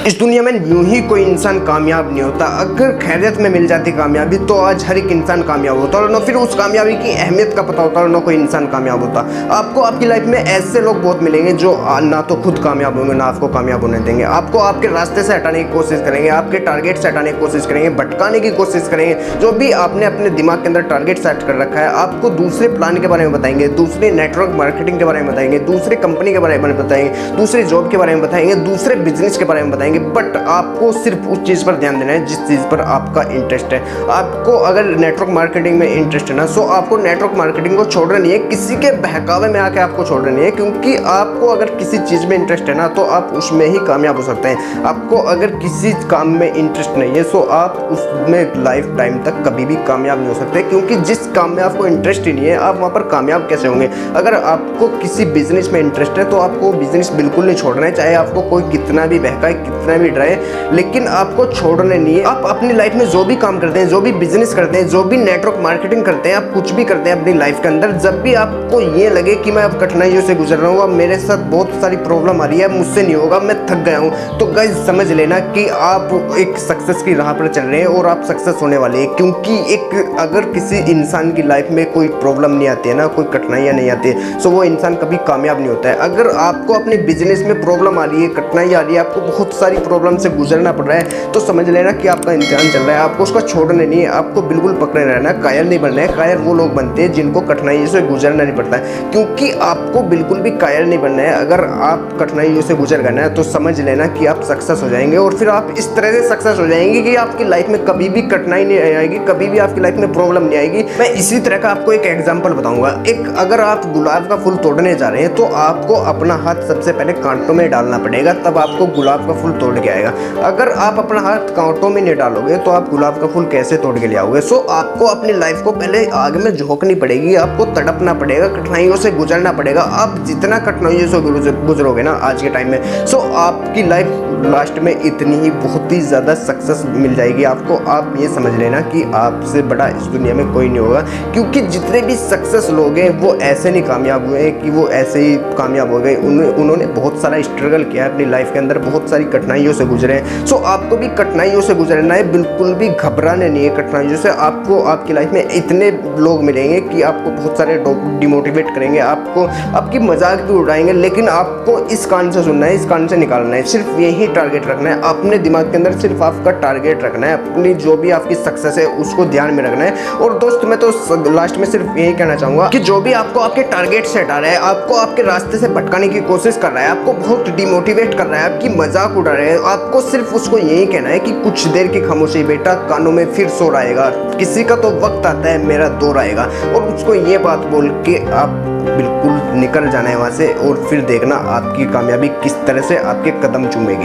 इस दुनिया में यूं ही कोई इंसान कामयाब नहीं होता। अगर खैरियत में मिल जाती कामयाबी तो आज हर एक इंसान कामयाब होता और ना फिर उस कामयाबी की अहमियत का पता होता और ना कोई इंसान कामयाब होता। आपको आपकी लाइफ में ऐसे लोग बहुत मिलेंगे जो ना तो खुद कामयाब होंगे ना आपको कामयाब होने देंगे। आपको आपके रास्ते से हटाने की कोशिश करेंगे, आपके टारगेट से हटाने की कोशिश करेंगे, भटकाने की कोशिश करेंगे। जो भी आपने अपने दिमाग के अंदर टारगेट सेट कर रखा है, आपको दूसरे प्लान के बारे में बताएंगे, दूसरे नेटवर्क मार्केटिंग के बारे में बताएंगे, दूसरे कंपनी के बारे में बताएंगे, दूसरे जॉब के बारे में बताएंगे, दूसरे बिजनेस के बारे में बताएंगे। बट आपको सिर्फ उस चीज़ पर ध्यान देना है जिस चीज़ पर आपका इंटरेस्ट है। आपको अगर नेटवर्क मार्केटिंग में इंटरेस्ट है ना, सो आपको नेटवर्क मार्केटिंग को छोड़ना नहीं है, किसी के बहकावे में आके आपको छोड़ना नहीं है। क्योंकि आपको अगर किसी चीज़ में इंटरेस्ट है ना तो आप उसमें ही कामयाब हो सकते हैं। आपको अगर किसी काम में इंटरेस्ट नहीं है सो आप उसमें लाइफ टाइम तक कभी भी कामयाब नहीं हो सकते। क्योंकि जिस काम में आपको इंटरेस्ट ही नहीं है आप वहाँ पर कामयाब कैसे होंगे। अगर आपको किसी बिजनेस में इंटरेस्ट है तो आपको बिजनेस बिल्कुल नहीं छोड़ना है, चाहे आपको कोई कितना भी बहकाए, कितना भी डराए, लेकिन आपको छोड़ने नहीं है। आप अपनी लाइफ में जो भी काम करते हैं, जो भी बिजनेस करते हैं, जो भी नेटवर्क मार्केटिंग करते हैं, आप कुछ भी करते हैं अपनी लाइफ के अंदर, जब भी आपको ये लगे कि मैं अब कठिनाइयों से गुजर रहा हूँ, अब मेरे साथ बहुत सारी प्रॉब्लम आ रही है, मुझसे नहीं होगा, मैं थक गया हूँ, तो गाइस समझ लेना कि आप एक सक्सेस की राह पर चल रहे हैं और आप सक्सेस होने वाले हैं। क्योंकि एक अगर किसी इंसान की लाइफ में कोई प्रॉब्लम नहीं आती है ना, कोई कठिनाइयाँ नहीं आती है, सो वो इंसान कभी कामयाब नहीं होता है। अगर आपको अपने बिजनेस में प्रॉब्लम आ रही है, कठिनाई आ रही है, आपको बहुत सारी प्रॉब्लम से गुजरना पड़ रहा है, तो समझ लेना कि आपका इम्तिहान चल रहा है। आपको उसका छोड़ना नहीं है, आपको बिल्कुल पकड़े रहना है, कायल नहीं बनना है। कायल वो लोग बनते हैं जिनको कठिनाइयों से गुजरना नहीं पड़ता है। क्योंकि आपको बिल्कुल भी कायल नहीं बनना है। अगर आप कठिनाइयों से गुजर गए ना तो समझ लेना कि आप सक्सेस हो जाएंगे और फिर आप इस तरह से सक्सेस हो जाएंगे कि आपकी लाइफ में कभी भी कठिनाई नहीं आएगी, कभी भी आपकी लाइफ में प्रॉब्लम नहीं आएगी। मैं इसी तरह का आपको एक एग्जाम्पल बताऊंगा। एक अगर आप गुलाब का फूल तोड़ने जा रहे हैं तो आपको अपना हाथ सबसे पहले कांटों में डालना पड़ेगा, तब आपको गुलाब का फूल तोड़ के आएगा। अगर आप अपना हाथ कांटों में नहीं डालोगे तो आप गुलाब का फूल कैसे तोड़ के ले आओगे। सो आपको अपनी लाइफ को पहले आग में झोंकनी पड़ेगी, आपको तड़पना पड़ेगा, कठिनाइयों से गुजरना पड़ेगा। आप जितना कठिनाइयों से गुजरोगे ना आज के टाइम में, सो आपकी लाइफ लास्ट में इतनी ही बहुत ही ज़्यादा सक्सेस मिल जाएगी आपको। आप ये समझ लेना कि आपसे बड़ा इस दुनिया में कोई नहीं होगा। क्योंकि जितने भी सक्सेस लोग हैं वो ऐसे नहीं कामयाब हुए हैं कि वो ऐसे ही कामयाब हो गए। उन्होंने बहुत सारा स्ट्रगल किया है अपनी लाइफ के अंदर, बहुत सारी कठिनाइयों से गुजरे हैं। सो आपको भी कठिनाइयों से गुजरना है, बिल्कुल भी घबराने नहीं है कठिनाइयों से। आपको आपकी लाइफ में इतने लोग मिलेंगे कि आपको बहुत सारे डिमोटिवेट करेंगे, आपको आपकी मजाक भी उड़ाएंगे, लेकिन आपको इस कान से सुनना है, इस कान से निकालना है। सिर्फ यही टारगेट रखना है अपने दिमाग के अंदर, सिर्फ आपका टारगेट रखना है, अपनी जो भी आपकी सक्सेस है उसको ध्यान में रखना है। और दोस्त मैं तो लास्ट में सिर्फ यही कहना चाहूँगा कि जो भी आपको आपके टारगेट से हटा रहा है, आपको आपके रास्ते से भटकाने की कोशिश कर रहा है, आपको बहुत डिमोटिवेट कर रहा है, आपकी मजाक उड़ा रहा है, आपको सिर्फ उसको यही कहना है कि कुछ देर की खामोशी बेटा, कानों में फिर शोर आएगा, किसी का तो वक्त आता है मेरा दौर आएगा। और उसको ये बात बोल के आप बिल्कुल निकल जाना है वहाँ से और फिर देखना आपकी कामयाबी किस तरह से आपके कदम चूमेगी।